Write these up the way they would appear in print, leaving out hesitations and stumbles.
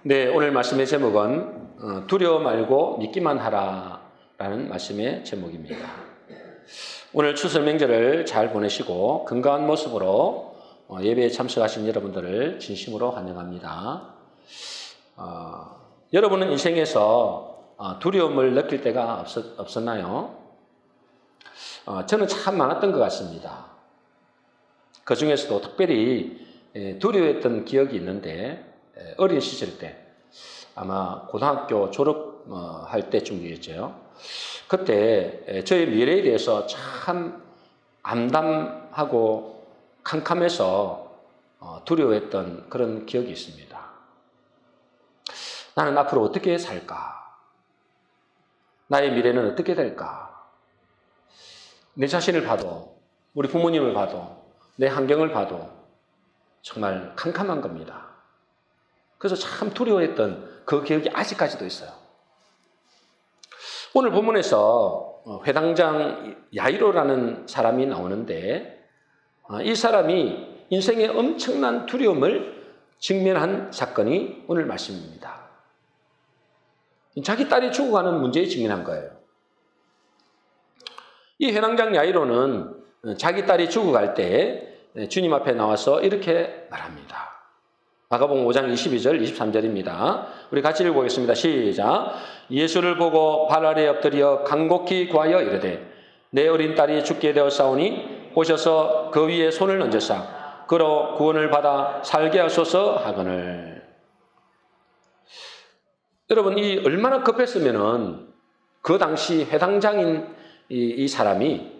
네, 오늘 말씀의 제목은 두려워 말고 믿기만 하라라는 말씀의 제목입니다. 오늘 추석 명절을 잘 보내시고 건강한 모습으로 예배에 참석하신 여러분들을 진심으로 환영합니다. 여러분은 인생에서 두려움을 느낄 때가 없었나요? 저는 참 많았던 것 같습니다. 그 중에서도 특별히 두려워했던 기억이 있는데 어린 시절 때 아마 고등학교 졸업할 때쯤이겠죠. 그때 저의 미래에 대해서 참 암담하고 캄캄해서 두려워했던 그런 기억이 있습니다. 나는 앞으로 어떻게 살까? 나의 미래는 어떻게 될까? 내 자신을 봐도, 우리 부모님을 봐도, 내 환경을 봐도 정말 캄캄한 겁니다. 그래서 참 두려워했던 그 기억이 아직까지도 있어요. 오늘 본문에서 회당장 야이로라는 사람이 나오는데 이 사람이 인생의 엄청난 두려움을 직면한 사건이 오늘 말씀입니다. 자기 딸이 죽어가는 문제에 직면한 거예요. 이 회당장 야이로는 자기 딸이 죽어갈 때 주님 앞에 나와서 이렇게 말합니다. 마가복음 5장 22절, 23절입니다. 우리 같이 읽어보겠습니다. 시작. 예수를 보고 발 아래 엎드려 간곡히 구하여 이르되 내 어린 딸이 죽게 되었사오니 오셔서 그 위에 손을 얹으사 그로 구원을 받아 살게 하소서 하거늘. 여러분, 이 얼마나 급했으면은 그 당시 회당장인 이 사람이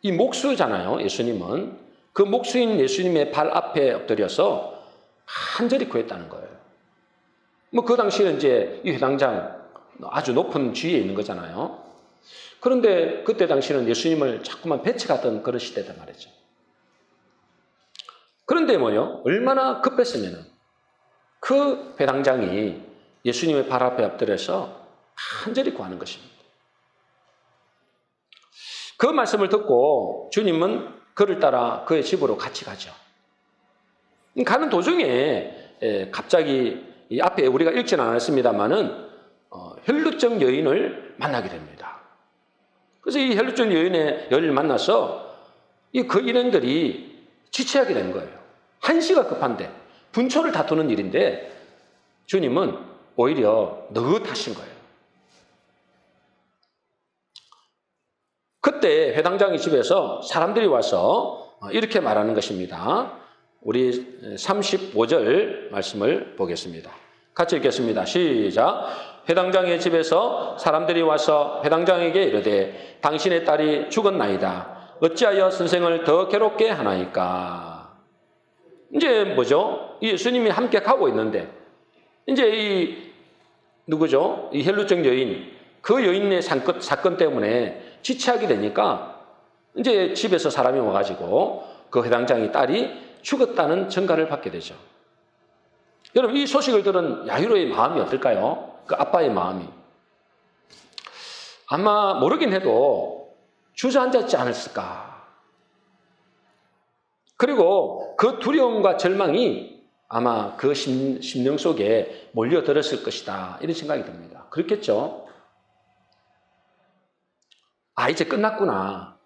이 목수잖아요. 예수님은 그 목수인 예수님의 발 앞에 엎드려서 간절히 구했다는 거예요. 그 당시에는 이제 이 회당장 아주 높은 지위에 있는 거잖아요. 그런데 그때 당시에는 예수님을 자꾸만 배척하던 그런 시대단 말이죠. 그런데 얼마나 급했으면 그 회당장이 예수님의 발 앞에 엎드려서 간절히 구하는 것입니다. 그 말씀을 듣고 주님은 그를 따라 그의 집으로 같이 가죠. 가는 도중에 갑자기 이 앞에 우리가 읽지는 않았습니다만은 혈루증 여인을 만나게 됩니다. 그래서 이 혈루증 여인을 만나서 그 일행들이 지체하게 된 거예요. 한시가 급한데 분초를 다투는 일인데 주님은 오히려 느긋하신 거예요. 그때 회당장의 집에서 사람들이 와서 이렇게 말하는 것입니다. 우리 35절 말씀을 보겠습니다. 같이 읽겠습니다. 시작. 회당장의 집에서 사람들이 와서 회당장에게 이르되 당신의 딸이 죽었나이다. 어찌하여 선생을 더 괴롭게 하나이까? 이제 뭐죠? 예수님이 함께 가고 있는데 이제 이 누구죠? 이 혈루증 여인, 그 여인의 사건 때문에 지체하게 되니까 이제 집에서 사람이 와가지고 그 회당장의 딸이 죽었다는 전가를 받게 되죠. 여러분, 이 소식을 들은 야이로의 마음이 어떨까요? 그 아빠의 마음이. 아마 모르긴 해도 주저앉았지 않았을까. 그리고 그 두려움과 절망이 아마 그 심령 속에 몰려들었을 것이다. 이런 생각이 듭니다. 그렇겠죠? 이제 끝났구나.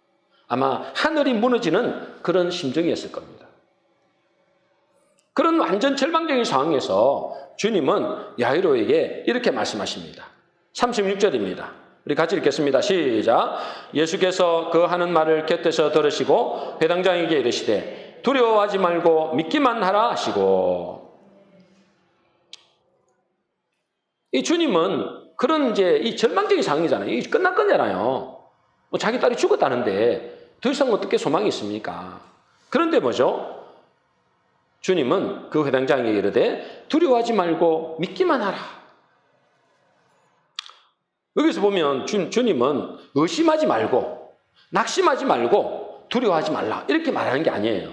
아마 하늘이 무너지는 그런 심정이었을 겁니다. 그런 완전 절망적인 상황에서 주님은 야이로에게 이렇게 말씀하십니다. 36절입니다. 우리 같이 읽겠습니다. 시작. 예수께서 그 하는 말을 곁에서 들으시고 회당장에게 이르시되 두려워하지 말고 믿기만 하라 하시고. 이 주님은 그런 이제 이 절망적인 상황이잖아요. 이 끝난 거잖아요. 자기 딸이 죽었다는데 더 이상 어떻게 소망이 있습니까? 그런데 뭐죠? 주님은 그 회당장에게 이르되 두려워하지 말고 믿기만 하라. 여기서 보면 주님은 의심하지 말고 낙심하지 말고 두려워하지 말라 이렇게 말하는 게 아니에요.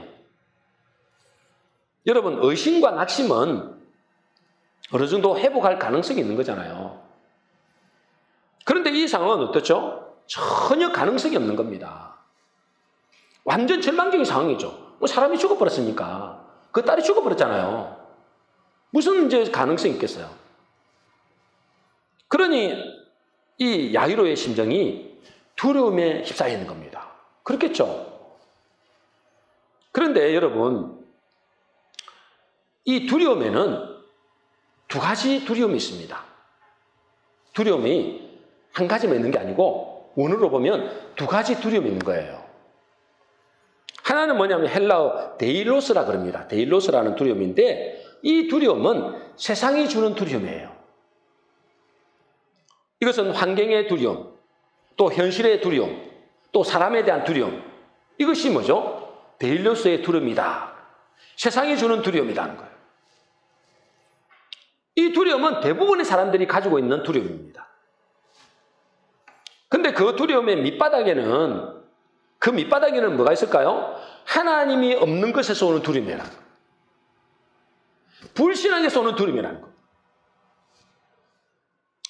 여러분, 의심과 낙심은 어느 정도 회복할 가능성이 있는 거잖아요. 그런데 이 상황은 어떻죠? 전혀 가능성이 없는 겁니다. 완전 절망적인 상황이죠. 사람이 죽어버렸으니까. 그 딸이 죽어버렸잖아요. 무슨 이제 가능성이 있겠어요? 그러니 이 야이로의 심정이 두려움에 휩싸여 있는 겁니다. 그렇겠죠? 그런데 여러분, 이 두려움에는 두 가지 두려움이 있습니다. 두려움이 한 가지만 있는 게 아니고 원어로 보면 두 가지 두려움이 있는 거예요. 하나는 뭐냐면 헬라어 데일로스라 그럽니다. 데일로스라는 두려움인데 이 두려움은 세상이 주는 두려움이에요. 이것은 환경의 두려움, 또 현실의 두려움, 또 사람에 대한 두려움. 이것이 뭐죠? 데일로스의 두려움이다. 세상이 주는 두려움이라는 거예요. 이 두려움은 대부분의 사람들이 가지고 있는 두려움입니다. 근데 그 두려움의 밑바닥에는 뭐가 있을까요? 하나님이 없는 것에서 오는 두려움이라는 거예요. 불신앙에서 오는 두려움이라는 거예요.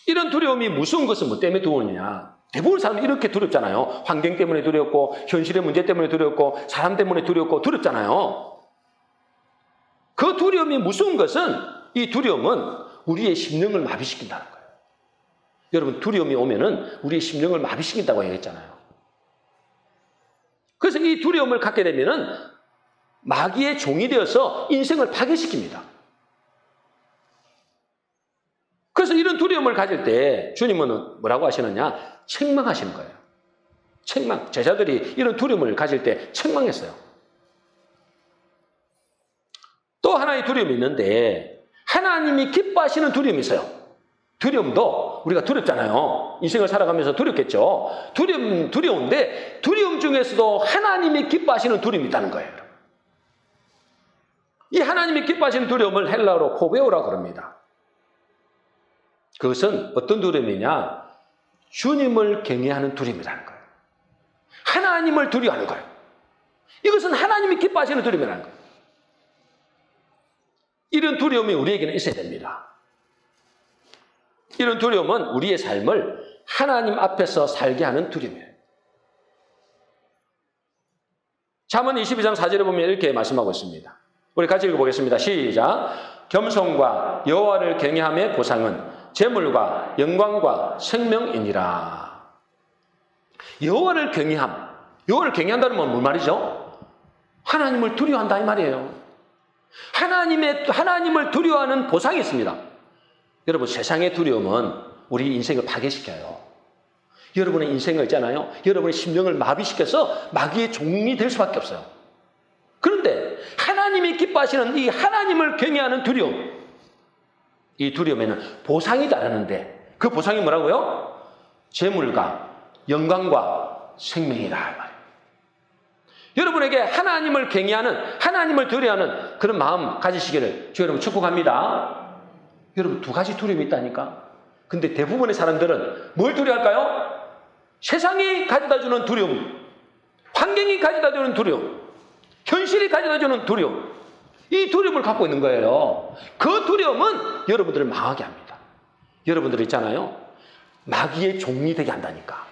이런 두려움이 무서운 것은 뭐 때문에 두려우느냐? 대부분 사람이 이렇게 두렵잖아요. 환경 때문에 두렵고, 현실의 문제 때문에 두렵고, 사람 때문에 두렵고, 두렵잖아요. 그 두려움이 무서운 것은 이 두려움은 우리의 심령을 마비시킨다는 거예요. 여러분, 두려움이 오면은 우리의 심령을 마비시킨다고 얘기했잖아요. 그래서 이 두려움을 갖게 되면은 마귀의 종이 되어서 인생을 파괴시킵니다. 그래서 이런 두려움을 가질 때 주님은 뭐라고 하시느냐? 책망하시는 거예요. 책망. 제자들이 이런 두려움을 가질 때 책망했어요. 또 하나의 두려움이 있는데 하나님이 기뻐하시는 두려움이 있어요. 두려움도 우리가 두렵잖아요. 인생을 살아가면서 두렵겠죠. 두려운데 두려움 중에서도 하나님이 기뻐하시는 두려움이 있다는 거예요. 이 하나님이 기뻐하시는 두려움을 헬라어로 포베오라고 그럽니다. 그것은 어떤 두려움이냐? 주님을 경외하는 두려움이라는 거예요. 하나님을 두려워하는 거예요. 이것은 하나님이 기뻐하시는 두려움이라는 거예요. 이런 두려움이 우리에게는 있어야 됩니다. 이런 두려움은 우리의 삶을 하나님 앞에서 살게 하는 두려움이에요. 잠언 22장 4절에 보면 이렇게 말씀하고 있습니다. 우리 같이 읽어보겠습니다. 시작. 겸손과 여호와를 경외함의 보상은 재물과 영광과 생명이니라. 여호와를 경외함. 여호와를 경외한다는 건 뭔 말이죠? 하나님을 두려워한다 이 말이에요. 하나님을 두려워하는 보상이 있습니다. 여러분, 세상의 두려움은 우리 인생을 파괴시켜요. 여러분의 인생을 있잖아요. 여러분의 심령을 마비시켜서 마귀의 종이 될 수밖에 없어요. 그런데 하나님이 기뻐하시는 이 하나님을 경외하는 두려움, 이 두려움에는 보상이 따르는데 그 보상이 뭐라고요? 재물과 영광과 생명이다 이 말이에요. 여러분에게 하나님을 경외하는, 하나님을 두려워하는 그런 마음 가지시기를 주 여러분 축복합니다. 여러분, 두 가지 두려움이 있다니까. 근데 대부분의 사람들은 뭘 두려워할까요? 세상이 가져다주는 두려움, 환경이 가져다주는 두려움, 현실이 가져다주는 두려움, 이 두려움을 갖고 있는 거예요. 그 두려움은 여러분들을 망하게 합니다. 여러분들 있잖아요. 마귀의 종이 되게 한다니까.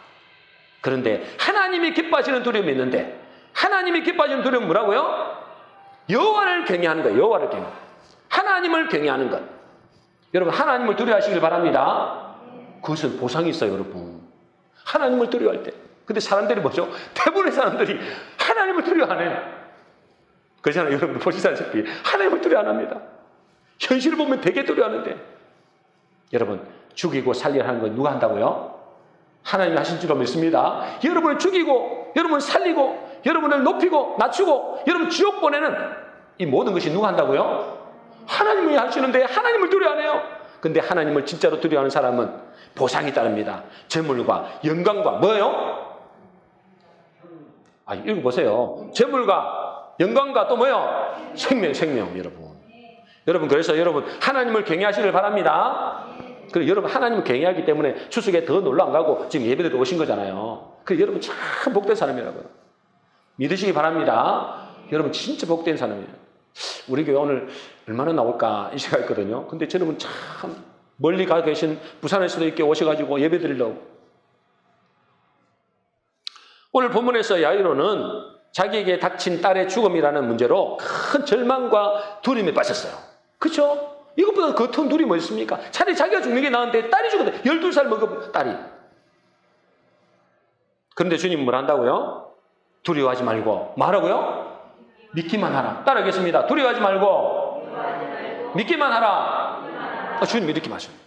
그런데 하나님이 기뻐하시는 두려움이 있는데, 하나님이 기뻐하시는 두려움은 뭐라고요? 여호와를 경외하는 거예요. 여호와를 경외. 하나님을 경외하는 것. 여러분, 하나님을 두려워하시길 바랍니다. 그것은 보상이 있어요, 여러분. 하나님을 두려워할 때. 근데 사람들이 뭐죠? 대부분의 사람들이 하나님을 두려워 안 해요. 그렇잖아요. 여러분 보시다시피 하나님을 두려워 안 합니다. 현실을 보면 되게 두려워하는데. 여러분, 죽이고 살리려 하는 건 누가 한다고요? 하나님이 하신 줄로 믿습니다. 여러분을 죽이고, 여러분을 살리고, 여러분을 높이고, 낮추고, 여러분 지옥 보내는 이 모든 것이 누가 한다고요? 하나님이 하시는데 하나님을 두려워 안 해요. 근데 하나님을 진짜로 두려워하는 사람은 보상이 따릅니다. 재물과 영광과 뭐예요? 읽어보세요. 재물과 영광과 또 뭐요? 생명, 여러분. 여러분, 그래서 여러분 하나님을 경외하시길 바랍니다. 그리고 여러분 하나님을 경외하기 때문에 추석에 더 놀러 안 가고 지금 예배드리러 오신 거잖아요. 그래서 여러분 참 복된 사람이라고요. 믿으시기 바랍니다. 여러분 진짜 복된 사람이에요. 우리 교회 오늘 얼마나 나올까 이 생각했거든요. 근데 여러분 참 멀리 가 계신 부산에서도 이렇게 오셔가지고 예배 드리려고. 오늘 본문에서 야이로는 자기에게 닥친 딸의 죽음이라는 문제로 큰 절망과 두려움에 빠졌어요. 그렇죠? 이것보다 그 더 둘이 뭐 있습니까? 차라리 자기가 죽는 게 나은데 딸이 죽었대. 12살 먹은 딸이. 그런데 주님은 뭘 한다고요? 두려워하지 말고. 뭐 하라고요? 믿기만 하라. 따라하겠습니다. 두려워하지 말고 믿기만 하라. 주님이 이렇게 말씀합니다.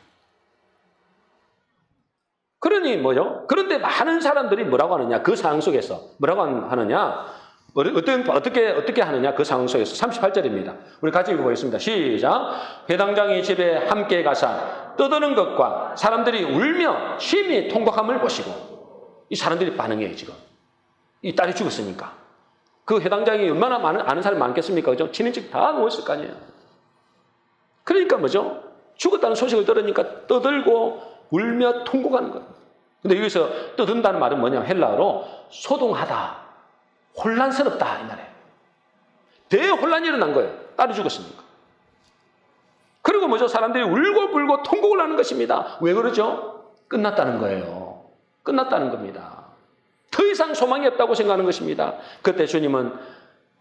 그러니 뭐죠? 그런데 많은 사람들이 뭐라고 하느냐? 그 상황 속에서 뭐라고 하느냐? 어떻게 하느냐? 그 상황 속에서 38절입니다. 우리 같이 읽어보겠습니다. 시작. 회당장이 집에 함께 가사 떠드는 것과 사람들이 울며 심히 통곡함을 보시고, 이 사람들이 반응해요. 지금 이 딸이 죽었으니까. 그 회당장이 얼마나 아는 사람이 많겠습니까? 그죠? 친인척 다 모였을 거 아니에요. 그러니까 뭐죠? 죽었다는 소식을 들으니까 떠들고 울며 통곡하는 거예요. 근데 여기서 떠든다는 말은 뭐냐면 헬라어로 소동하다, 혼란스럽다 이 말이에요. 대혼란이 일어난 거예요. 딸이 죽었으니까. 그리고 뭐죠? 사람들이 울고불고 통곡을 하는 것입니다. 왜 그러죠? 끝났다는 거예요. 끝났다는 겁니다. 더 이상 소망이 없다고 생각하는 것입니다. 그때 주님은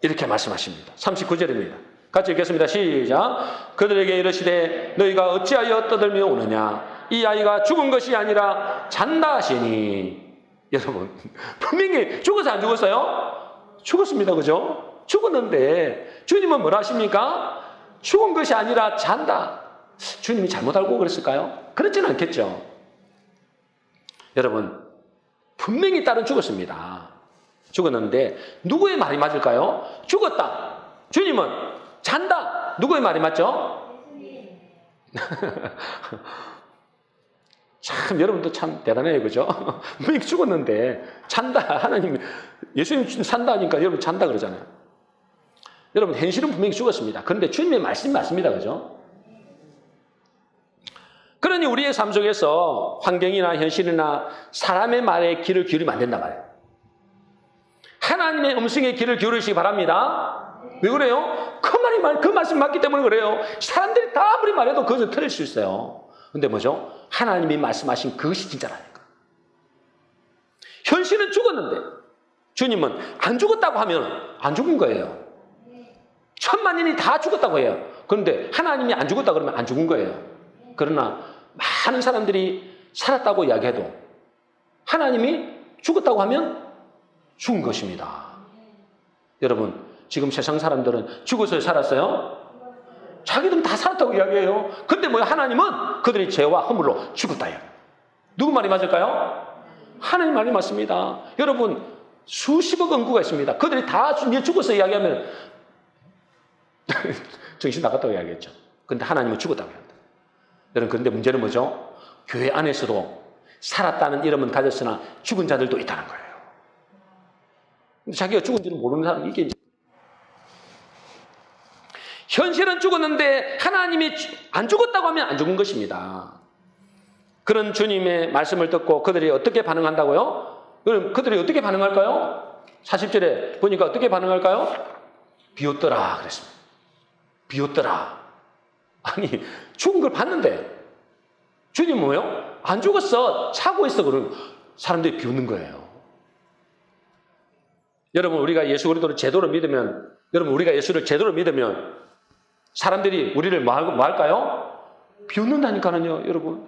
이렇게 말씀하십니다. 39절입니다. 같이 읽겠습니다. 시작. 그들에게 이르시되 너희가 어찌하여 떠들며 오느냐? 이 아이가 죽은 것이 아니라 잔다 하시니. 여러분, 분명히 죽어서 안 죽었어요? 죽었습니다. 그죠? 죽었는데 주님은 뭐라 하십니까? 죽은 것이 아니라 잔다. 주님이 잘못 알고 그랬을까요? 그렇지는 않겠죠. 여러분, 분명히 딸은 죽었습니다. 죽었는데 누구의 말이 맞을까요? 죽었다. 주님은 잔다. 누구의 말이 맞죠? 참 여러분도 참 대단해요. 그죠? 분명히 죽었는데 잔다. 하나님, 예수님 산다 하니까 여러분 잔다 그러잖아요. 여러분 현실은 분명히 죽었습니다. 그런데 주님의 말씀이 맞습니다. 그죠? 그러니 우리의 삶 속에서 환경이나 현실이나 사람의 말에 귀를 기울이면 안 된단 말이에요. 하나님의 음성에 귀를 기울이시기 바랍니다. 왜 그래요? 그 말씀이 맞기 때문에 그래요. 사람들이 다 아무리 말해도 그것은 틀릴 수 있어요. 근데 뭐죠? 하나님이 말씀하신 그것이 진짜라니까. 현실은 죽었는데 주님은 안 죽었다고 하면 안 죽은 거예요. 천만인이 다 죽었다고 해요. 그런데 하나님이 안 죽었다 그러면 안 죽은 거예요. 그러나 많은 사람들이 살았다고 이야기해도 하나님이 죽었다고 하면 죽은 것입니다. 여러분, 지금 세상 사람들은 죽어서 살았어요? 자기들은 다 살았다고 이야기해요. 근데 뭐 하나님은 그들의 죄와 허물로 죽었다. 누구 말이 맞을까요? 하나님 말이 맞습니다. 여러분, 수십억 인구가 있습니다. 그들이 다 죽어서 이야기하면 정신 나갔다고 이야기했죠. 근데 하나님은 죽었다고 합니다. 여러분, 그런데 문제는 뭐죠? 교회 안에서도 살았다는 이름은 가졌으나 죽은 자들도 있다는 거예요. 근데 자기가 죽은 줄은 모르는 사람이 이게 현실은 죽었는데 하나님이 안 죽었다고 하면 안 죽은 것입니다. 그런 주님의 말씀을 듣고 그들이 어떻게 반응한다고요? 그럼 그들이 어떻게 반응할까요? 40절에 보니까 어떻게 반응할까요? 비웃더라 그랬습니다. 비웃더라. 아니, 죽은 걸 봤는데 주님 뭐예요? 안 죽었어. 차고 있어. 그러면 사람들이 비웃는 거예요. 여러분, 우리가 예수 그리스도를 제대로 믿으면, 우리가 예수를 제대로 믿으면 사람들이 우리를 뭐 할까요? 비웃는다니까요, 여러분.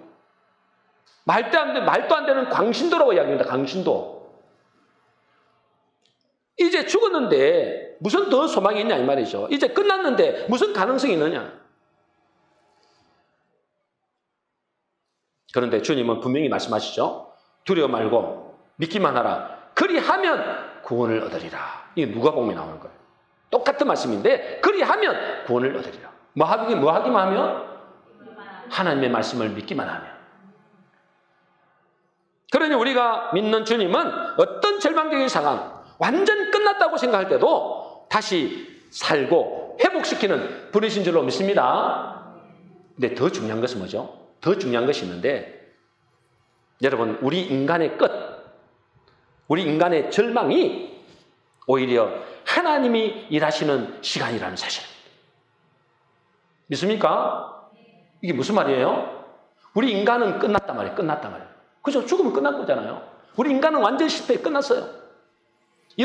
말도 안 되는 광신도라고 이야기합니다. 광신도. 이제 죽었는데 무슨 더 소망이 있냐 이 말이죠. 이제 끝났는데 무슨 가능성이 있느냐. 그런데 주님은 분명히 말씀하시죠. 두려워 말고 믿기만 하라. 그리하면 구원을 얻으리라. 이게 누가복음에 나오는 거예요. 똑같은 말씀인데 그리하면 구원을 얻으리라. 뭐 하기만 하면? 하나님의 말씀을 믿기만 하면. 그러니 우리가 믿는 주님은 어떤 절망적인 상황, 완전 끝났다고 생각할 때도 다시 살고 회복시키는 분이신 줄로 믿습니다. 근데 더 중요한 것은 뭐죠? 더 중요한 것이 있는데, 여러분, 우리 인간의 끝, 우리 인간의 절망이 오히려 하나님이 일하시는 시간이라는 사실입니다. 믿습니까? 이게 무슨 말이에요? 우리 인간은 끝났단 말이에요. 끝났단 말이에요. 그죠? 죽으면 끝난 거잖아요. 우리 인간은 완전히 실패해 끝났어요.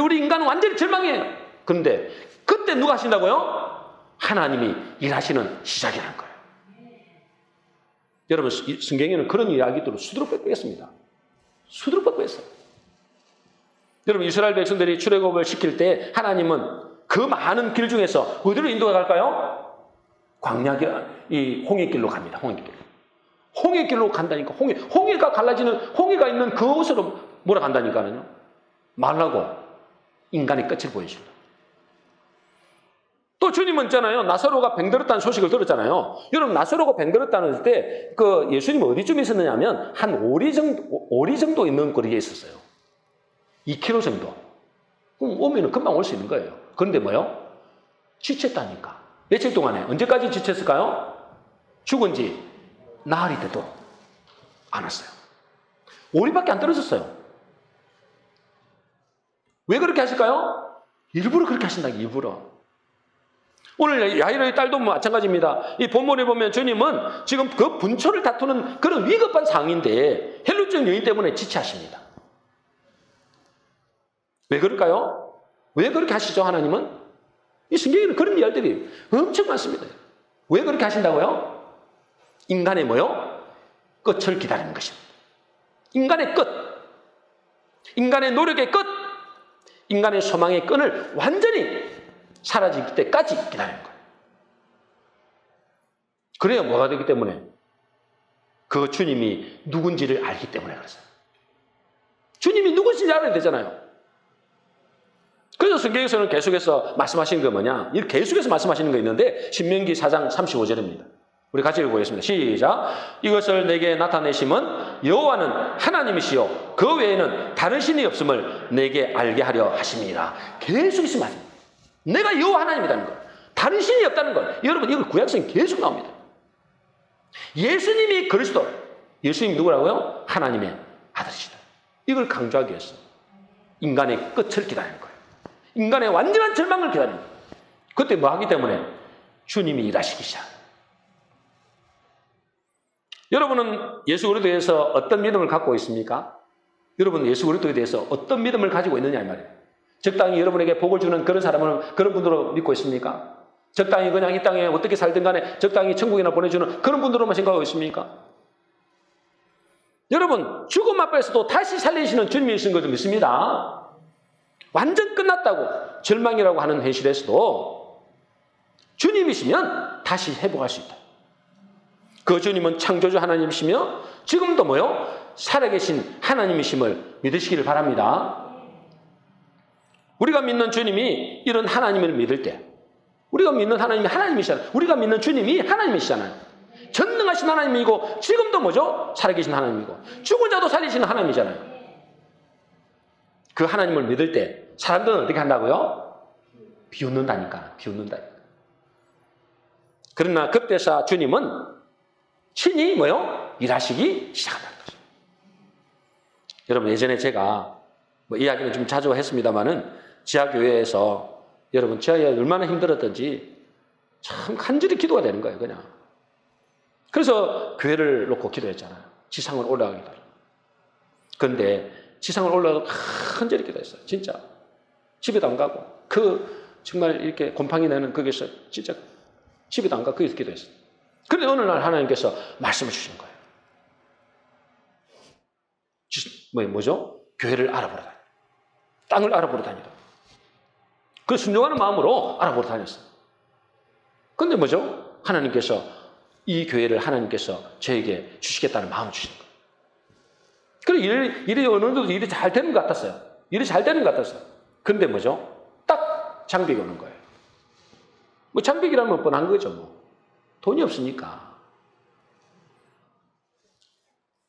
우리 인간은 완전히 절망이에요. 그런데 그때 누가 하신다고요? 하나님이 일하시는 시작이라는 거예요. 여러분, 성경에는 그런 이야기들을 수두룩 뺏겼습니다. 수두룩 뺏겼어요. 여러분, 이스라엘 백성들이 출애굽을 시킬 때 하나님은 그 많은 길 중에서 어디로 인도가 갈까요? 광야길, 이 홍해길로 갑니다. 홍해길. 홍해길로 간다니까. 홍해가 갈라지는, 홍해가 있는 그곳으로 몰아간다니까요. 말라고 인간의 끝을 보여줍니다. 또 주님은 있잖아요. 나사로가 병들었다는 소식을 들었잖아요. 여러분, 나사로가 병들었다는 때 그 예수님이 어디쯤에 있었느냐면 한 오리 정도 있는 거리에 있었어요. 2km 정도. 그럼 오면 금방 올 수 있는 거예요. 그런데 뭐요? 지쳤다니까. 며칠 동안에 언제까지 지쳤을까요? 죽은 지 나흘이 돼도 안 왔어요. 오리밖에 안 떨어졌어요. 왜 그렇게 하실까요? 일부러 그렇게 하신다, 일부러. 오늘 야이로의 딸도 마찬가지입니다. 이 본문에 보면 주님은 지금 그 분초를 다투는 그런 위급한 상황인데 헬루증 여인 때문에 지체하십니다. 왜 그럴까요? 왜 그렇게 하시죠, 하나님은? 이 성경에는 그런 이야기들이 엄청 많습니다. 왜 그렇게 하신다고요? 인간의 뭐요? 끝을 기다리는 것입니다. 인간의 끝, 인간의 노력의 끝, 인간의 소망의 끈을 완전히 사라질 때까지 기다리는 거예요. 그래야 뭐가 되기 때문에? 그 주님이 누군지를 알기 때문에 그랬어요. 주님이 누구신지 알아야 되잖아요. 그래서 성경에서는 계속해서 말씀하시는 게 뭐냐? 이렇게 계속해서 말씀하시는 거 있는데 신명기 4장 35절입니다. 우리 같이 읽어보겠습니다. 시작. 이것을 내게 나타내심은 여호와는 하나님이시요 그 외에는 다른 신이 없음을 내게 알게 하려 하심이라. 계속해서 말합니다. 내가 여호와 하나님이라는 것, 다른 신이 없다는 것. 여러분, 이거 구약성에 계속 나옵니다. 예수님이 그리스도, 예수님이 누구라고요? 하나님의 아들이시다. 이걸 강조하기 위해서 인간의 끝을 기다리는 거예요. 인간의 완전한 절망을 기다리는 거예요. 그때 뭐 하기 때문에? 주님이 일하시기 시작. 여러분은 예수 그리스도에 대해서 어떤 믿음을 갖고 있습니까? 여러분은 예수 그리스도에 대해서 어떤 믿음을 가지고 있느냐 이 말이에요. 적당히 여러분에게 복을 주는 그런 사람은 그런 분들로 믿고 있습니까? 적당히 그냥 이 땅에 어떻게 살든 간에 적당히 천국이나 보내주는 그런 분들로만 생각하고 있습니까? 여러분, 죽음 앞에서도 다시 살리시는 주님이신 것을 믿습니다. 완전 끝났다고 절망이라고 하는 현실에서도 주님이시면 다시 회복할 수 있다. 그 주님은 창조주 하나님이시며 지금도 뭐요? 살아계신 하나님이심을 믿으시기를 바랍니다. 우리가 믿는 주님이 이런 하나님을 믿을 때, 우리가 믿는 하나님이 하나님이시잖아요. 우리가 믿는 주님이 하나님이시잖아요. 전능하신 하나님이고 지금도 뭐죠? 살아계신 하나님이고 죽은 자도 살리시는 하나님이잖아요. 그 하나님을 믿을 때 사람들은 어떻게 한다고요? 비웃는다니까. 비웃는다니까. 그러나 급대사 주님은 친히 뭐요? 일하시기 시작한다는 거죠. 여러분, 예전에 제가 이야기는 좀 자주 했습니다만은 지하교회에서 여러분 지하에 얼마나 힘들었던지 참 간절히 기도가 되는 거예요, 그냥. 그래서 교회를 놓고 기도했잖아요. 지상으로 올라가기 위해. 그런데 지상을 올라가서 간절히 기도했어요. 진짜. 집에도 안 가고 정말 이렇게 곰팡이 나는 거기서 진짜 집에도 안 가고 거기서 기도했어요. 그런데 어느 날 하나님께서 말씀을 주시는 거예요. 뭐죠? 교회를 알아보러 다니다. 땅을 알아보러 다니다. 그 순종하는 마음으로 알아보러 다녔어요. 그런데 뭐죠? 하나님께서 이 교회를 하나님께서 저에게 주시겠다는 마음을 주시는 거예요. 그래 일이 어느 정도 일이 잘 되는 것 같았어요. 일이 잘 되는 것 같았어요. 그런데 뭐죠? 딱 장벽이 오는 거예요. 뭐 장벽이라면 뻔한 거죠. 뭐 돈이 없으니까.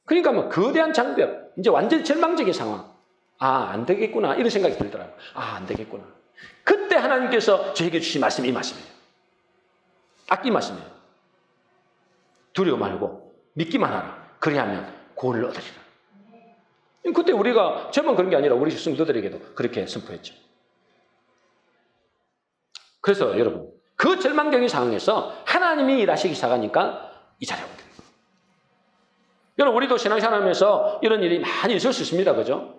그러니까 뭐 거대한 장벽, 이제 완전히 절망적인 상황. 아, 안 되겠구나 이런 생각이 들더라고요. 아, 안 되겠구나. 그때 하나님께서 저에게 주신 말씀이 이 말씀이에요. 딱 이 말씀이에요. 두려워 말고 믿기만 하라. 그리하면 구원을 얻으리라. 그때 우리가 저만 그런 게 아니라 우리 성도들에게도 그렇게 선포했죠. 그래서 여러분, 그 절망적인 상황에서 하나님이 일하시기 시작하니까 이 자리에 오게 됩니다. 여러분, 우리도 신앙생활하면서 이런 일이 많이 있을 수 있습니다. 그죠?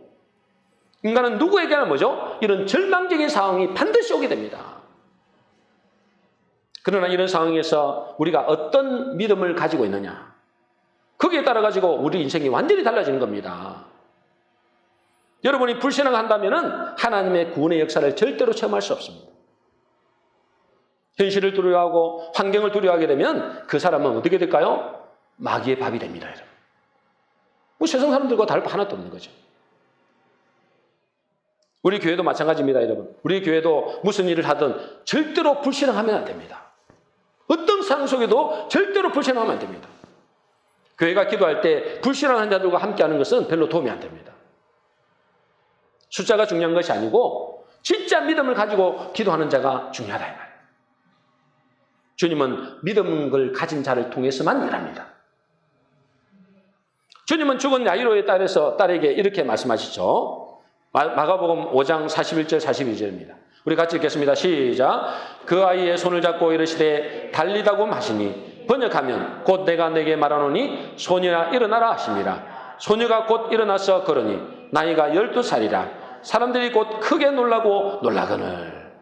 인간은 누구에게나 뭐죠? 이런 절망적인 상황이 반드시 오게 됩니다. 그러나 이런 상황에서 우리가 어떤 믿음을 가지고 있느냐? 거기에 따라 가지고 우리 인생이 완전히 달라지는 겁니다. 여러분이 불신앙한다면은 하나님의 구원의 역사를 절대로 체험할 수 없습니다. 현실을 두려워하고 환경을 두려워하게 되면 그 사람은 어떻게 될까요? 마귀의 밥이 됩니다, 여러분. 뭐 세상 사람들과 다를 바 하나도 없는 거죠. 우리 교회도 마찬가지입니다, 여러분. 우리 교회도 무슨 일을 하든 절대로 불신앙하면 안 됩니다. 어떤 상황 속에도 절대로 불신앙하면 안 됩니다. 교회가 기도할 때 불신앙한 자들과 함께하는 것은 별로 도움이 안 됩니다. 숫자가 중요한 것이 아니고 진짜 믿음을 가지고 기도하는 자가 중요하다 이 말이에요. 주님은 믿음을 가진 자를 통해서만 일합니다. 주님은 죽은 야이로의 딸에게 이렇게 말씀하시죠. 마가복음 5장 41절 42절입니다. 우리 같이 읽겠습니다. 시작. 그 아이의 손을 잡고 이르시되 달리다고 하시니 번역하면 곧 내가 내게 말하노니 소녀야 일어나라 하심이라. 소녀가 곧 일어나서 걸으니 나이가 12살이라. 사람들이 곧 크게 놀라고 놀라거늘.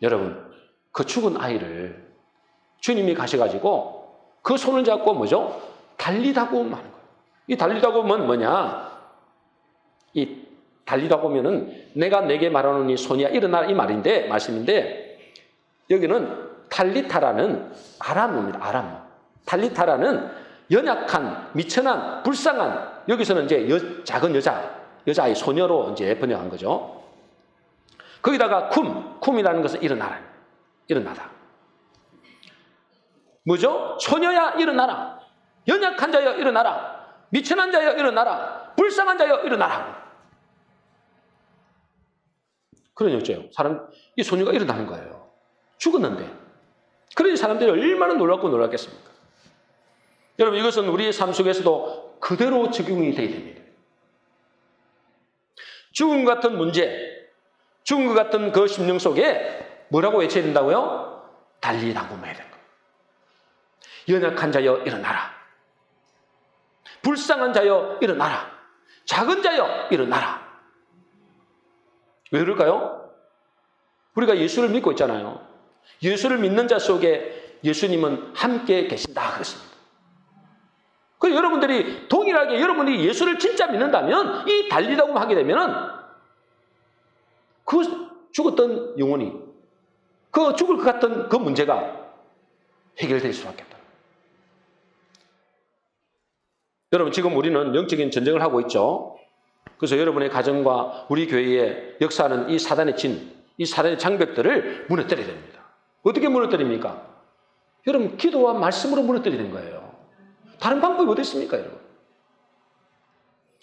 여러분, 그 죽은 아이를 주님이 가셔가지고 그 손을 잡고 뭐죠? 달리다고 하는 거예요. 이 달리다고 하면 뭐냐? 이 달리다고 하면은 내가 내게 말하노니 소녀야 일어나라 이 말씀인데 여기는 탈리타라는 아람어입니다. 아람어. 탈리타라는 연약한, 미천한, 불쌍한, 여기서는 이제 작은 여자아이, 소녀로 이제 번역한 거죠. 거기다가 쿰이라는 것은 일어나다. 뭐죠? 소녀야 일어나라. 연약한 자여 일어나라. 미천한 자여 일어나라. 불쌍한 자여 일어나라. 그러니 어째요? 이 소녀가 일어나는 거예요. 죽었는데. 그러니 사람들이 얼마나 놀랐겠습니까? 여러분, 이것은 우리의 삶 속에서도 그대로 적용이 되어야 됩니다. 죽음 같은 문제, 죽은 것 같은 그 심령 속에 뭐라고 외쳐야 된다고요? 달리다고 해야 되는 거예요. 연약한 자여 일어나라. 불쌍한 자여 일어나라. 작은 자여 일어나라. 왜 그럴까요? 우리가 예수를 믿고 있잖아요. 예수를 믿는 자 속에 예수님은 함께 계신다 그랬습니다. 그래서 여러분들이 동일하게 여러분이 예수를 진짜 믿는다면 이 달리다고 하게 되면은 그 죽었던 영혼이 그 죽을 것 같은 그 문제가 해결될 수밖에 없다. 여러분, 지금 우리는 영적인 전쟁을 하고 있죠. 그래서 여러분의 가정과 우리 교회에 역사하는 이 사단의 장벽들을 무너뜨려야 됩니다. 어떻게 무너뜨립니까? 여러분, 기도와 말씀으로 무너뜨리는 거예요. 다른 방법이 어디 있습니까, 여러분?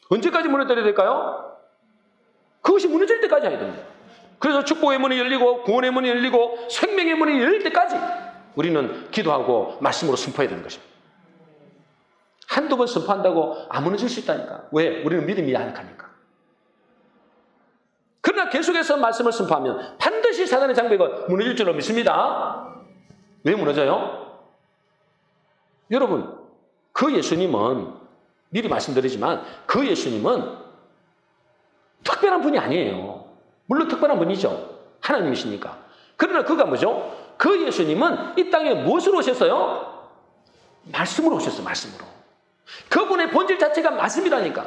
언제까지 무너뜨려야 될까요? 그것이 무너질 때까지 해야 됩니다. 그래서 축복의 문이 열리고 구원의 문이 열리고 생명의 문이 열릴 때까지 우리는 기도하고 말씀으로 선포해야 되는 것입니다. 한두 번 선포한다고 안 무너질 수 있다니까. 왜? 우리는 믿음이 약하니까. 그러나 계속해서 말씀을 선포하면 반드시 사단의 장벽은 무너질 줄로 믿습니다. 왜 무너져요? 여러분, 그 예수님은 미리 말씀드리지만 그 예수님은 특별한 분이 아니에요. 물론 특별한 분이죠. 하나님이시니까. 그러나 그가 뭐죠? 그 예수님은 이 땅에 무엇으로 오셨어요? 말씀으로 오셨어요. 말씀으로. 그분의 본질 자체가 말씀이라니까.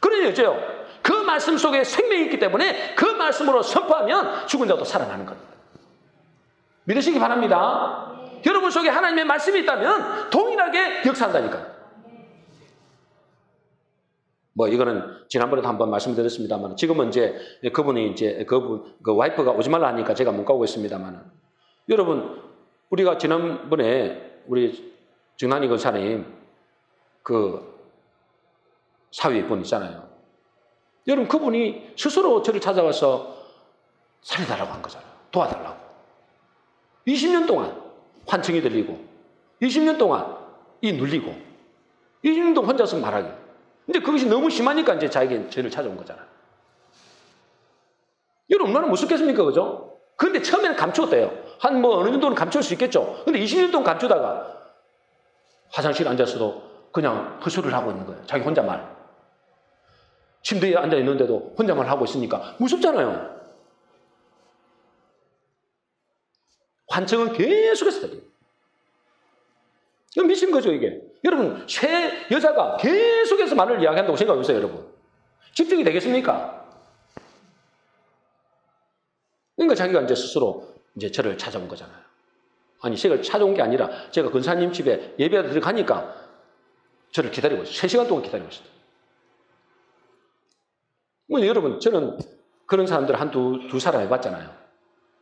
그러니 어째요? 그 말씀 속에 생명이 있기 때문에 그 말씀으로 선포하면 죽은 자도 살아나는 겁니다. 믿으시기 바랍니다. 여러분 속에 하나님의 말씀이 있다면 동일하게 역사한다니까요. 이거는 지난번에도 한번 말씀드렸습니다만, 지금은 이제 그분이 그 와이프가 오지 말라 하니까 제가 못 가고 있습니다만, 여러분, 우리가 지난번에 우리 정난이 권사님 그 사위분 있잖아요. 여러분, 그분이 스스로 저를 찾아와서 살려달라고 한 거잖아요. 도와달라고. 20년 동안 환청이 들리고, 20년 동안 이 눌리고, 20년 동안 혼자서 말하기. 근데 그것이 너무 심하니까 이제 자기가 저를 찾아온 거잖아요. 여러분, 얼마나 무섭겠습니까? 그죠? 그런데 처음에는 감추었대요. 어느 정도는 감출 수 있겠죠. 근데 20년 동안 감추다가 화장실에 앉아서도 그냥 헛소리를 하고 있는 거예요. 자기 혼자말. 침대에 앉아 있는데도 혼자말 하고 있으니까 무섭잖아요. 환청은 계속해서 들려요. 이거 미친 거죠, 이게. 여러분, 새 여자가 계속해서 말을 이야기한다고 생각해보세요, 여러분. 집중이 되겠습니까? 그러니까 자기가 이제 스스로 이제 저를 찾아온 거잖아요. 아니, 제가 찾아온 게 아니라 제가 근사님 집에 예배하러 들어가니까 저를 기다리고 있어요. 3시간 동안 기다리고 있어요. 뭐 여러분, 저는 그런 사람들 두 사람 해봤잖아요.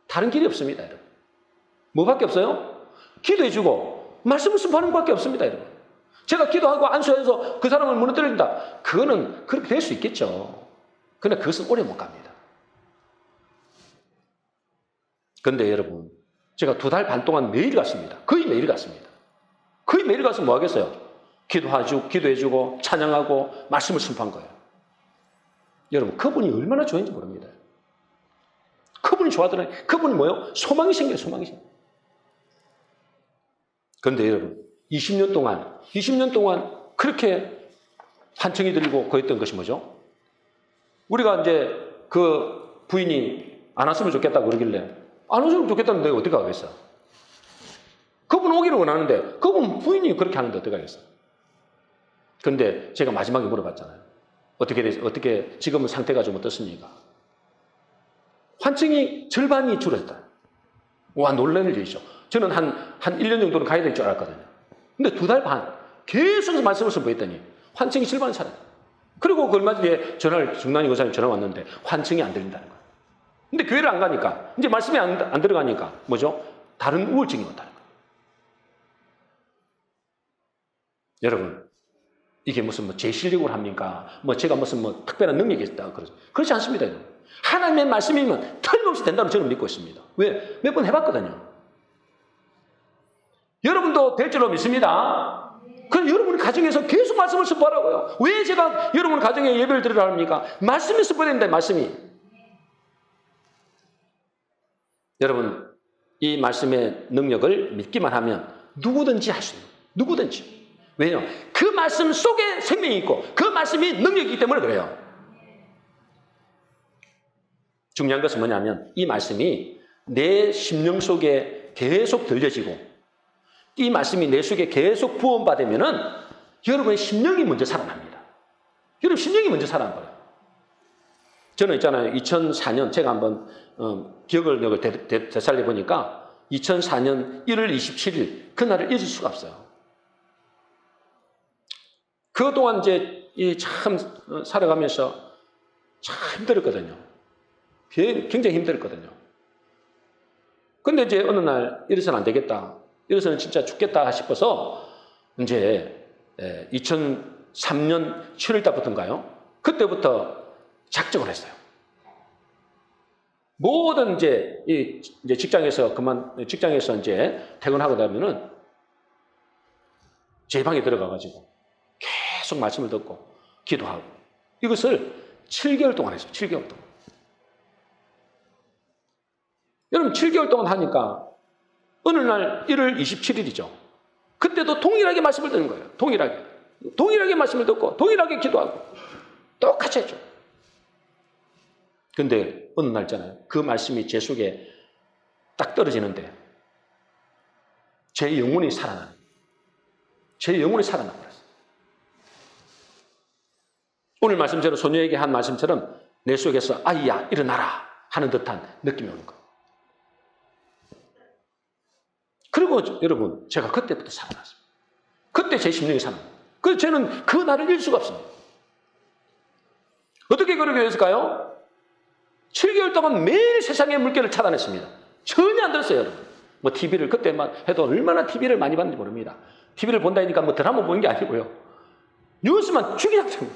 다른 길이 없습니다, 여러분. 뭐밖에 없어요? 기도해주고 말씀을 선포하는 것밖에 없습니다, 여러분. 제가 기도하고 안수해서 그 사람을 무너뜨린다. 그거는 그렇게 될 수 있겠죠. 그러나 그것은 오래 못 갑니다. 그런데 여러분, 제가 2달 반 동안 매일 갔습니다. 거의 매일 갔습니다. 거의 매일 가서 뭐 하겠어요? 기도해주고 찬양하고 말씀을 선포한 거예요. 여러분, 그분이 얼마나 좋은지 모릅니다. 그분이 좋아하더라고요. 그분이 뭐예요? 소망이 생겨요, 소망이 생겨요. 그런데 여러분, 20년 동안 그렇게 환청이 들리고 그랬던 것이 뭐죠? 우리가 이제 그 부인이 안 왔으면 좋겠다고 그러길래 안 왔으면 좋겠다는데 어떻게 하겠어? 그분 오기를 원하는데 그분 부인이 그렇게 하는데 어떻게 하겠어? 그런데 제가 마지막에 물어봤잖아요. 어떻게 지금은 상태가 좀 어떻습니까? 환청이 절반이 줄었다. 와, 놀라는 일이죠. 저는 한 1년 정도는 가야 될 줄 알았거든요. 근데 2달 반 계속 말씀을 선포했더니 환청이 절반이 살아요. 그리고 그 얼마 뒤에 정난이 의사님 전화 왔는데 환청이 안 들린다는 거예요. 근데 교회를 안 가니까, 이제 말씀이 안 들어가니까 뭐죠? 다른 우울증이 온다는 거예요. 여러분, 이게 무슨 제 실력으로 합니까? 제가 무슨 특별한 능력이 있다 그러죠. 그렇지 않습니다, 여러분. 하나님의 말씀이면 틀림없이 된다고 저는 믿고 있습니다. 왜? 몇 번 해봤거든요. 여러분도 될 줄로 믿습니다. 그럼 여러분 가정에서 계속 말씀을 선포하라고요. 왜 제가 여러분 가정에 예배를 드리라 합니까? 말씀이 선포된다, 말씀이. 여러분, 이 말씀의 능력을 믿기만 하면 누구든지 할 수 있는, 누구든지. 왜요? 그 말씀 속에 생명이 있고 그 말씀이 능력이기 때문에 그래요. 중요한 것은 뭐냐면 이 말씀이 내 심령 속에 계속 들려지고 이 말씀이 내 속에 계속 부원받으면은 여러분의 심령이 먼저 살아납니다. 여러분 심령이 먼저 살아난 거예요. 저는 있잖아요. 2004년 제가 한번 기억을 되살려 보니까 2004년 1월 27일 그날을 잊을 수가 없어요. 그동안 이제 참 살아가면서 참 힘들었거든요. 굉장히 힘들었거든요. 근데 이제 어느 날 이래서는 안 되겠다. 이래서는 진짜 죽겠다 싶어서 이제 2003년 7월 달부터인가요? 그때부터 작정을 했어요. 모든 이제 직장에서 이제 퇴근하고 나면은 제 방에 들어가가지고 계속 말씀을 듣고 기도하고 이것을 7개월 동안 했어요. 7개월 동안. 여러분 7개월 동안 하니까 어느 날 1월 27일이죠. 그때도 동일하게 말씀을 듣는 거예요. 동일하게 말씀을 듣고 동일하게 기도하고 똑같이 했죠. 근데 어느 날 있잖아요. 그 말씀이 제 속에 딱 떨어지는데 제 영혼이 살아나버렸어요. 오늘 말씀처럼 소녀에게 한 말씀처럼 내 속에서 아이야 일어나라 하는 듯한 느낌이 오는 거예요. 그리고 여러분 제가 그때부터 살아났습니다. 그때 제 심령이 살아났어요. 그래서 저는 그 날을 잃을 수가 없습니다. 어떻게 그렇게 됐을까요? 7개월 동안 매일 세상의 물결을 차단했습니다. 전혀 안 들었어요, 여러분. TV를 그때만 해도 얼마나 TV를 많이 봤는지 모릅니다. TV를 본다니까 드라마 보는 게 아니고요. 뉴스만 죽이작처럼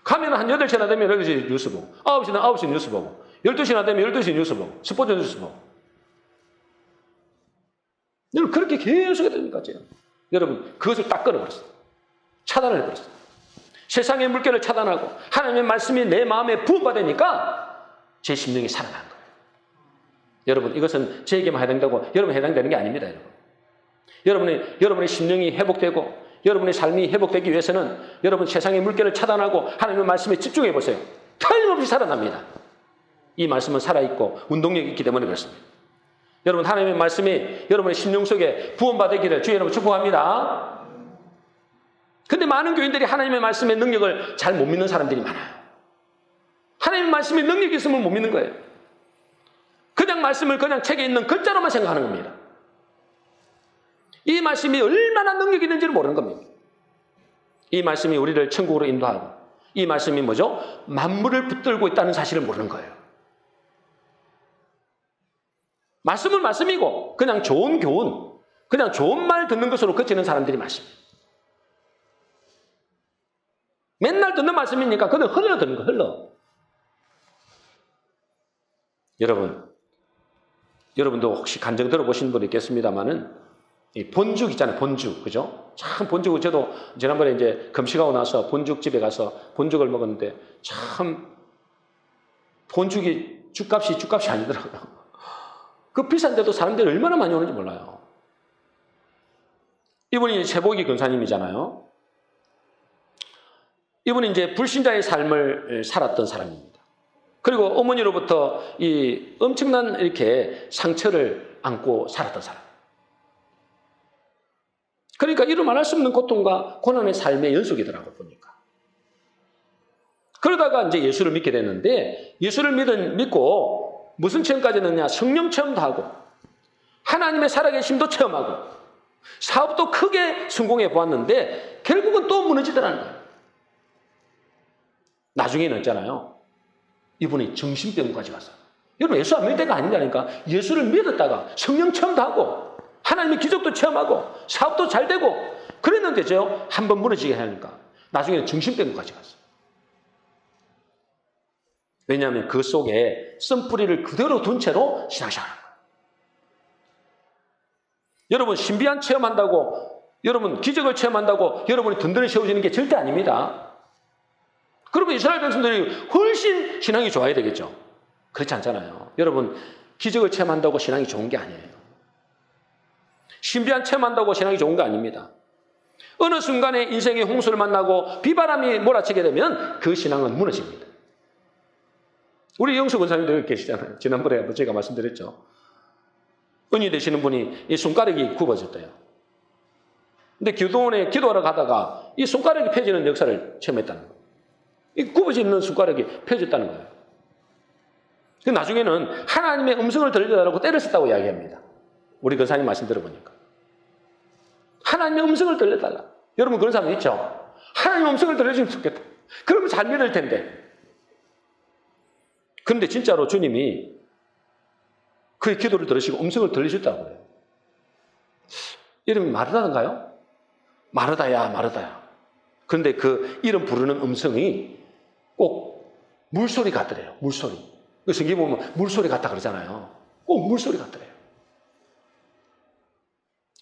가면 한 8시나 되면 8시 뉴스 보고 9시나 9시 뉴스 보고 12시나 되면 12시 뉴스 보고 스포츠 뉴스 보고 여러분 그렇게 계속 해야 되니까 여러분 그것을 딱 끊어버렸어요. 차단을 해버렸어요. 세상의 물결을 차단하고 하나님의 말씀이 내 마음에 부어받으니까 제 심령이 살아난 거예요. 여러분 이것은 저에게만 해당되고 여러분 해당되는 게 아닙니다. 여러분의 심령이 회복되고 여러분의 삶이 회복되기 위해서는 여러분 세상의 물결을 차단하고 하나님의 말씀에 집중해 보세요. 틀림없이 살아납니다. 이 말씀은 살아있고 운동력이 있기 때문에 그렇습니다. 여러분, 하나님의 말씀이 여러분의 심령 속에 부원받기를 주의 이름으로 축복합니다. 근데 많은 교인들이 하나님의 말씀의 능력을 잘 못 믿는 사람들이 많아요. 하나님의 말씀에 능력이 있음을 못 믿는 거예요. 그냥 말씀을 그냥 책에 있는 글자로만 생각하는 겁니다. 이 말씀이 얼마나 능력이 있는지를 모르는 겁니다. 이 말씀이 우리를 천국으로 인도하고, 이 말씀이 뭐죠? 만물을 붙들고 있다는 사실을 모르는 거예요. 말씀은 말씀이고 그냥 좋은 교훈, 그냥 좋은 말 듣는 것으로 그치는 사람들이 많습니다. 맨날 듣는 말씀이니까 그냥 흘러 듣는 거, 흘러. 여러분도 혹시 간증 들어보신 분 있겠습니다만은 이 본죽 있잖아요. 본죽. 그죠? 참 본죽을 저도 지난번에 이제 금식하고 나서 본죽집에 가서 본죽을 먹었는데 참 본죽이 죽값이 아니더라고요. 그 비싼데도 사람들이 얼마나 많이 오는지 몰라요. 이분이 최복이 근사님이잖아요. 이분이 이제 불신자의 삶을 살았던 사람입니다. 그리고 어머니로부터 이 엄청난 이렇게 상처를 안고 살았던 사람. 그러니까 이루 말할 수 없는 고통과 고난의 삶의 연속이더라고요, 보니까. 그러다가 이제 예수를 믿게 됐는데, 예수를 믿고 무슨 체험까지 했느냐? 성령 체험도 하고, 하나님의 살아계심도 체험하고, 사업도 크게 성공해 보았는데, 결국은 또 무너지더라는 거예요. 나중에는 있잖아요. 이분이 정신병까지 갔어요. 여러분, 예수 안 믿을 때가 아니라니까. 예수를 믿었다가 성령 체험도 하고, 하나님의 기적도 체험하고, 사업도 잘 되고, 그랬는데죠. 한번 무너지게 하니까. 나중에는 정신병까지 갔어요. 왜냐하면 그 속에 쓴뿌리를 그대로 둔 채로 신앙생활하는 거예요. 여러분, 신비한 체험한다고, 여러분, 기적을 체험한다고 여러분이 든든히 세워지는 게 절대 아닙니다. 그러면 이스라엘 백성들이 훨씬 신앙이 좋아야 되겠죠. 그렇지 않잖아요. 여러분, 기적을 체험한다고 신앙이 좋은 게 아니에요. 신비한 체험한다고 신앙이 좋은 거 아닙니다. 어느 순간에 인생의 홍수를 만나고 비바람이 몰아치게 되면 그 신앙은 무너집니다. 우리 영수 권사님도 여기 계시잖아요. 지난번에 제가 말씀드렸죠. 은희 되시는 분이 이 손가락이 굽어졌대요. 근데 교도원에 기도하러 가다가 이 손가락이 펴지는 역사를 체험했다는 거예요. 이 굽어지는 손가락이 펴졌다는 거예요. 나중에는 하나님의 음성을 들려달라고 때를 썼다고 이야기합니다. 우리 권사님 말씀 들어보니까. 하나님의 음성을 들려달라. 여러분 그런 사람 있죠? 하나님의 음성을 들려주면 좋겠다. 그러면 잘 믿을 텐데. 그런데 진짜로 주님이 그의 기도를 들으시고 음성을 들려주셨다고 그래요. 이름이 마르다인가요? 마르다야. 그런데 그 이름 부르는 음성이 꼭 물소리 같더래요. 물소리. 성경에 보면 물소리 같다 그러잖아요. 꼭 물소리 같더래요.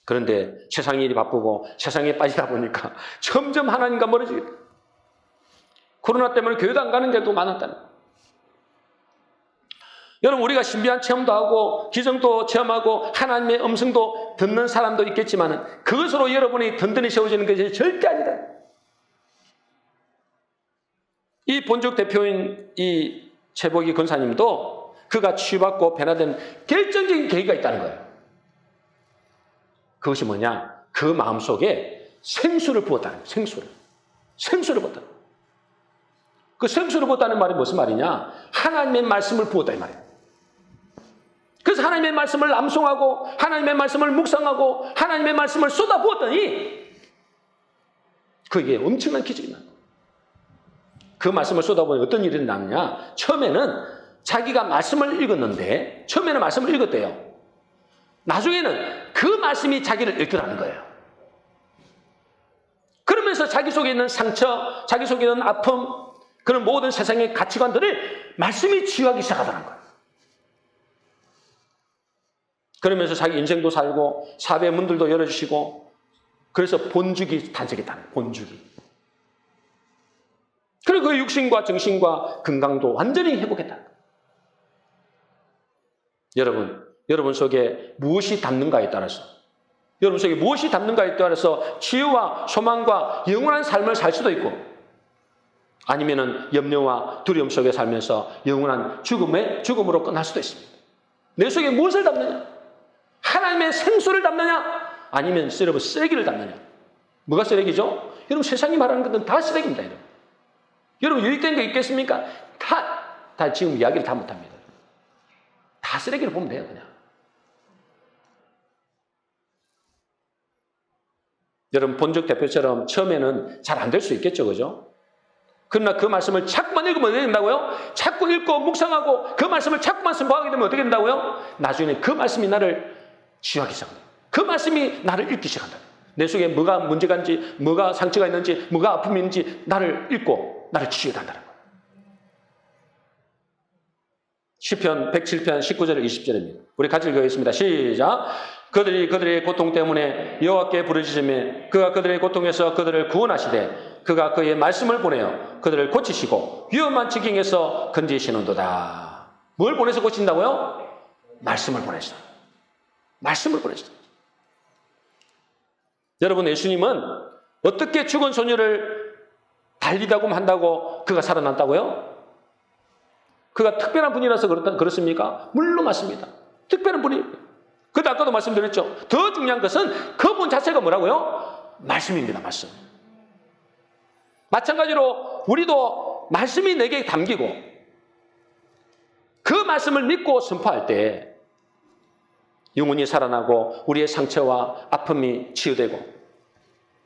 그런데 세상 일이 바쁘고 세상에 빠지다 보니까 점점 하나님과 멀어지게 돼요. 코로나 때문에 교회도 안 가는 데도 많았다는 거예요. 여러분, 우리가 신비한 체험도 하고 기적도 체험하고 하나님의 음성도 듣는 사람도 있겠지만 그것으로 여러분이 든든히 세워지는 것이 절대 아니다. 이 본죽 대표인 이 최복이 권사님도 그가 치유받고 변화된 결정적인 계기가 있다는 거예요. 그것이 뭐냐? 그 마음속에 생수를 부었다는 거예요. 생수를 부었다. 그 생수를 부었다는 말이 무슨 말이냐? 하나님의 말씀을 부었다 이 말이에요. 그래서 하나님의 말씀을 암송하고 하나님의 말씀을 묵상하고 하나님의 말씀을 쏟아부었더니 그게 엄청난 기적이 나요. 그 말씀을 쏟아보니 어떤 일이 나느냐? 처음에는 자기가 말씀을 읽었는데 처음에는 말씀을 읽었대요. 나중에는 그 말씀이 자기를 읽더라는 거예요. 그러면서 자기 속에 있는 상처, 자기 속에 있는 아픔, 그런 모든 세상의 가치관들을 말씀이 치유하기 시작하더라는 거예요. 그러면서 자기 인생도 살고 사배의 문들도 열어주시고 그래서 본죽이 탄생했다는 거예요. 본죽이. 그리고 그 육신과 정신과 건강도 완전히 회복했다는 거예요. 여러분 속에 무엇이 담는가에 따라서 여러분 속에 무엇이 담는가에 따라서 치유와 소망과 영원한 삶을 살 수도 있고 아니면은 염려와 두려움 속에 살면서 영원한 죽음으로 끝날 수도 있습니다. 내 속에 무엇을 담느냐? 하나님의 생수를 담느냐? 아니면 여러분 쓰레기를 담느냐? 뭐가 쓰레기죠? 여러분 세상이 말하는 것은 다 쓰레기입니다. 여러분 유익된 거 있겠습니까? 다 지금 이야기를 다 못합니다. 다 쓰레기를 보면 돼요. 그냥. 여러분 본적 대표처럼 처음에는 잘 안 될 수 있겠죠. 그죠? 그러나 그 말씀을 자꾸만 읽으면 어떻게 된다고요? 자꾸 읽고 묵상하고 그 말씀을 자꾸만 선포하게 되면 어떻게 된다고요? 나중에 그 말씀이 나를 치유하기 시작한다. 그 말씀이 나를 읽기 시작한다. 내 속에 뭐가 문제가 있는지, 뭐가 상처가 있는지, 뭐가 아픔이 있는지 나를 읽고 나를 치유한다는 거예요. 시편 107편 19절 20절입니다. 우리 같이 읽어보겠습니다. 시작. 그들의 고통 때문에 여호와께 부르짖으며 그가 그들의 고통에서 그들을 구원하시되 그가 그의 말씀을 보내어 그들을 고치시고 위험한 지경에서 건지시는도다. 뭘 보내서 고친다고요? 말씀을 보내시다. 말씀을 보내시다. 여러분 예수님은 어떻게 죽은 소녀를 달리다고 한다고 그가 살아났다고요? 그가 특별한 분이라서 그렇습니까? 물론 맞습니다. 특별한 분이. 그런데 아까도 말씀드렸죠. 더 중요한 것은 그분 자체가 뭐라고요? 말씀입니다. 말씀. 마찬가지로 우리도 말씀이 내게 담기고 그 말씀을 믿고 선포할 때 영혼이 살아나고 우리의 상처와 아픔이 치유되고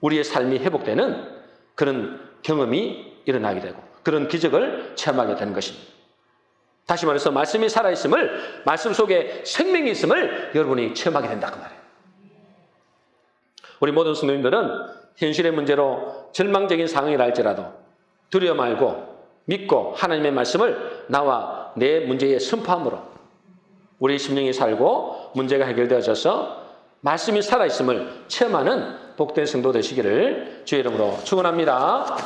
우리의 삶이 회복되는 그런 경험이 일어나게 되고 그런 기적을 체험하게 되는 것입니다. 다시 말해서 말씀이 살아있음을, 말씀 속에 생명이 있음을 여러분이 체험하게 된다 그 말이에요. 우리 모든 성도님들은 현실의 문제로 절망적인 상황이라 할지라도 두려워 말고 믿고 하나님의 말씀을 나와 내 문제에 선포함으로 우리 심령이 살고 문제가 해결되어져서 말씀이 살아있음을 체험하는 복된 성도 되시기를 주의 이름으로 축원합니다.